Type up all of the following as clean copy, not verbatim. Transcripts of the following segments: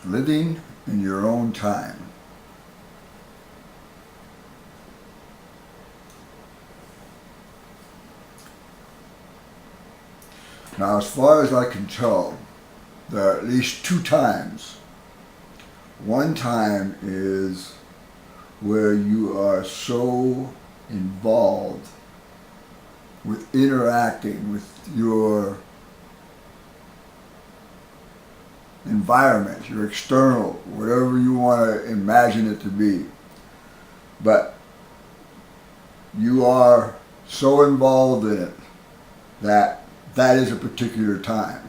living in your own time. Now, as far as I can tell, there are at least two times. One time is where you are so involved with interacting with your environment, your external, whatever you want to imagine it to be. But you are so involved in it that that is a particular time.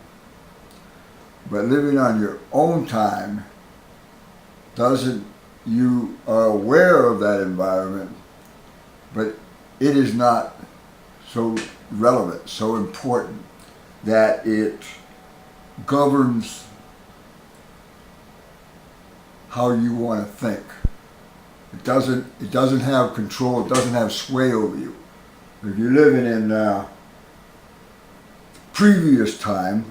But living on your own time doesn't, you are aware of that environment, but it is not so relevant, so important that it governs how you want to think. It doesn't have control, it doesn't have sway over you. If you're living in previous time,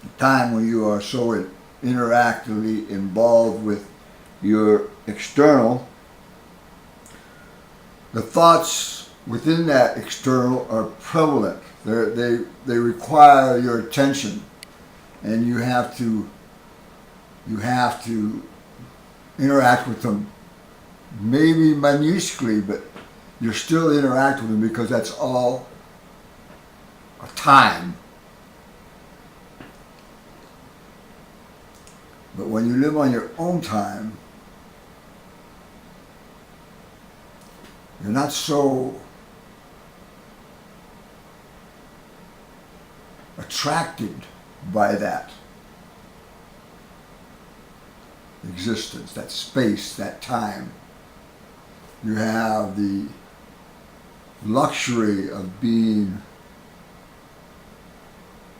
the time when you are so interactively involved with your external, the thoughts within that external are prevalent. They require your attention, and you have to interact with them, maybe minuscule, but you're still interacting with them because that's all a time. But when you live on your own time, you're not so attracted by that existence, that space, that time. You have the luxury of being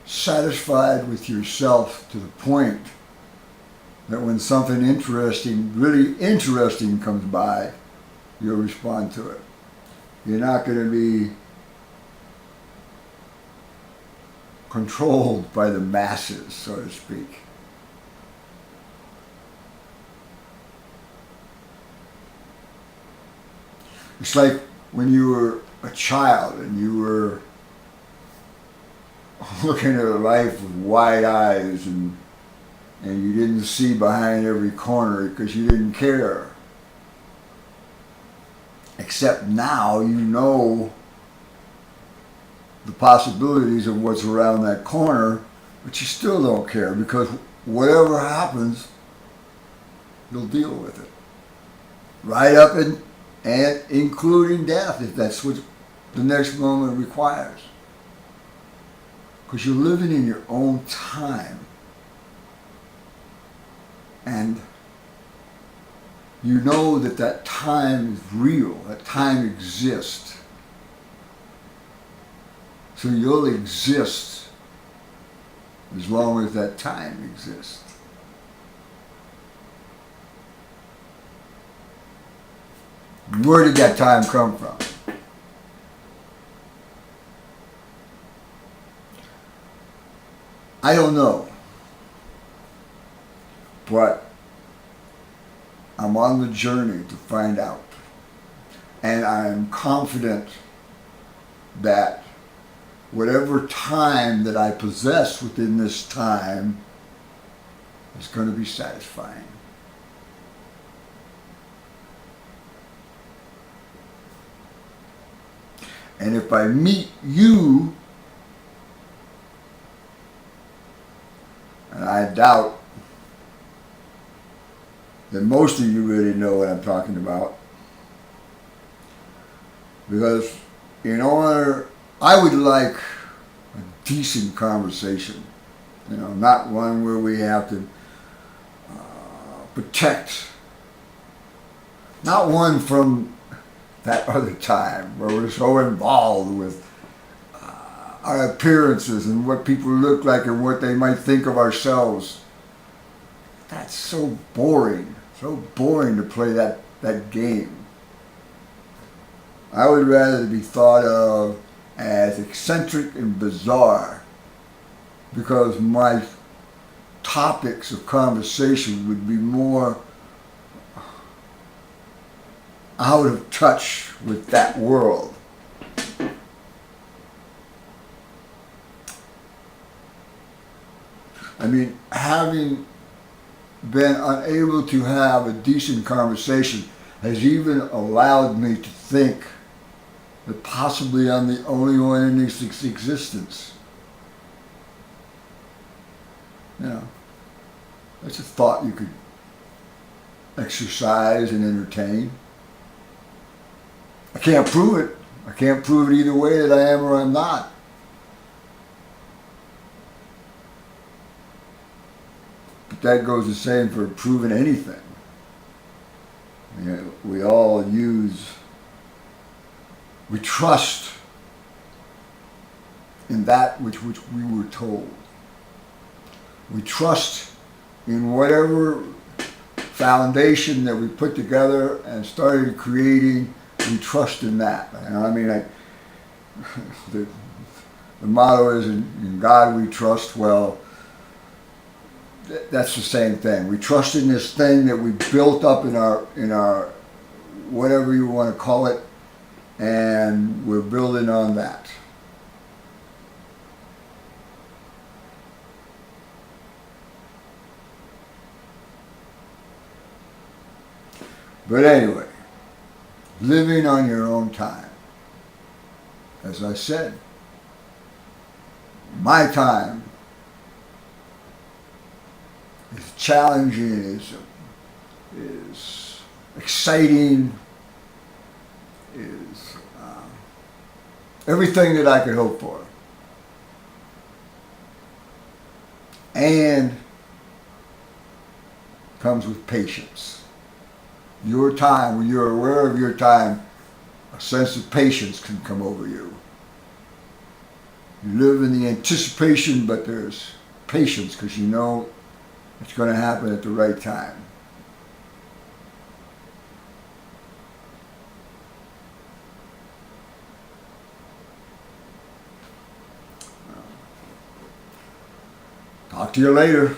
satisfied with yourself to the point that when something interesting, really interesting comes by, you'll respond to it. You're not going to be controlled by the masses, so to speak. It's like when you were a child and you were looking at life with wide eyes and you didn't see behind every corner because you didn't care. Except now you know the possibilities of what's around that corner, but you still don't care because whatever happens, you'll deal with it. Right up and including death, if that's what the next moment requires. Because you're living in your own time. And you know that that time is real, that time exists. So you'll exist as long as that time exists. Where did that time come from? I don't know. But I'm on the journey to find out. And I'm confident that whatever time that I possess within this time is going to be satisfying. And if I meet you, and I doubt that most of you really know what I'm talking about, because in order, I would like a decent conversation, not one where we have to protect, not one from that other time where we're so involved with our appearances and what people look like and what they might think of ourselves. That's so boring to play that game. I would rather be thought of as eccentric and bizarre because my topics of conversation would be more out of touch with that world. I mean, having been unable to have a decent conversation has even allowed me to think that possibly I'm the only one in this existence. You know, that's a thought you could exercise and entertain. I can't prove it. I can't prove it either way that I am or I'm not. But that goes the same for proving anything. You know, we trust in that which we were told. We trust in whatever foundation that we put together and started creating. We trust in that. You know, I mean, the motto is in God we trust. Well, that's the same thing. We trust in this thing that we built up in our whatever you want to call it, and we're building on that. But anyway, living on your own time. As I said, my time is challenging, is exciting, is everything that I could hope for. And comes with patience. Your time, when you're aware of your time, a sense of patience can come over you. You live in the anticipation, but there's patience because you know it's going to happen at the right time. Talk to you later.